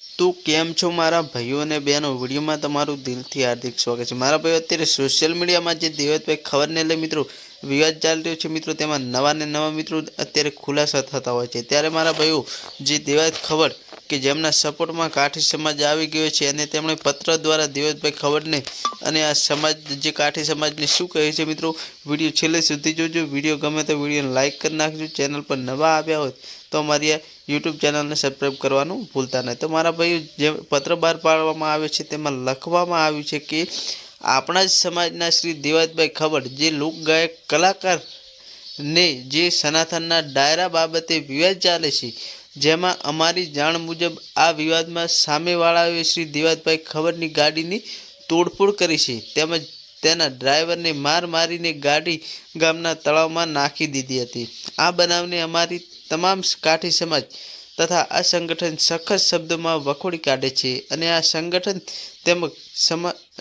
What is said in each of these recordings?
तो केम छो मारा भाईओ ने बहनों वीडियो में तमारू दिलथी हार्दिक स्वागत है। मारा भाईओ अत्यारे सोशल मीडिया में जे देवतभाई खबर ने लई मित्रों विवाद चाल रह्यो छे मित्रों तेमां नवा ने नवा मित्रों अत्यारे खुलासा थता होय छे। त्यारे मारा भाईओ जे देवत खबर के जेमना सपोर्ट में काठी समाज आवी गयो छे अने तेमणे पत्र द्वारा देवतभाई खबर ने अने आ समाज जे काठी समाज ने शुं कहे छे मित्रों विडियो छेल्ले सुधी जोजो। विडियो गमे तो विडियो लाइक कर नाखजो। चेनल पर नवा आव्या होय तो अमारी आ यूट्यूब चेनल ने सब्सक्राइब करवानुं भूलता नहीं। तो मारा भाई जे पत्र बहार पाडवामां आव्यो छे तेमां लखवामां आव्युं छे कि आपणा ज समाजना श्री देवतभाई खबर जे लोकगायक कलाकार ने जे सनातनना डायरा बाबते विवाद चाले छे जेमां अमारी जाण मुजब आ विवादमां सामेवाळाओए श्री देवतभाई खबरनी गाडीनी तोड़फोड़ करी छे તેમજ તેના ડ્રાઈવરને માર મારીને ગાડી ગામના તળાવમાં નાખી દીધી હતી। આ બનાવને અમારી તમામ કાઠી સમાજ તથા આ સંગઠન સખત શબ્દોમાં વખોડી કાઢે છે અને આ સંગઠન તેમજ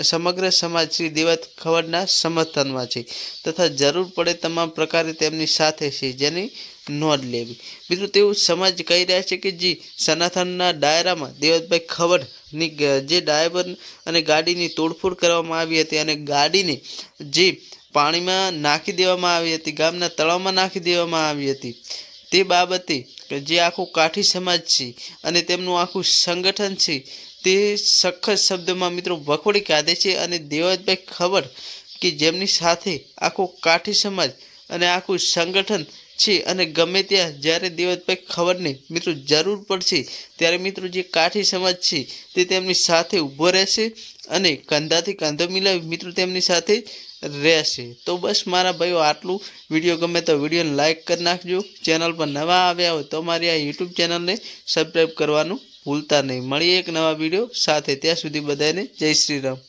સમગ્ર સમાજ શ્રી દેવત ખબરના સમર્થનમાં છે તથા જરૂર પડે તમામ પ્રકારે તેમની સાથે છે જેની નોંધ લેવી। મિત્રો તેઓ સમાજ કહી રહ્યા છે કે જે સનાતનના ડાયરામાં દેવતભાઈ ખબરની જે ડ્રાઈવર અને ગાડીની તોડફોડ કરવામાં આવી હતી અને ગાડીને જે પાણીમાં નાખી દેવામાં આવી હતી ગામના તળાવમાં નાખી દેવામાં આવી હતી તે બાબતે જે આખો કાઠી સમાજ છે અને તેમનું આખું સંગઠન છે તે સખત શબ્દોમાં મિત્રો વખોડી કાઢે છે અને દેવતભાઈ ખબર કે જેમની સાથે આખો કાઠી સમાજ અને આખું સંગઠન છે અને ગમે ત્યાં જ્યારે દેવતભાઈ ખબરને મિત્રો જરૂર પડશે ત્યારે મિત્રો જે કાઠી સમાજ છે તે તેમની સાથે ઊભો રહેશે અને કંધાથી કંધો મિલાવી મિત્રો તેમની સાથે રહેશે। तो बस मारा भाईओ आटलू। विडियो गमे तो विडियो लाइक कर नाखजो। चेनल पर नवा आव्या हो तो अमारी आ यूट्यूब चेनल ने सब्सक्राइब करवानुं भूलता नहीं। मळीए एक नवा विडियो साथे, त्यां सुधी बधाने जय श्री राम।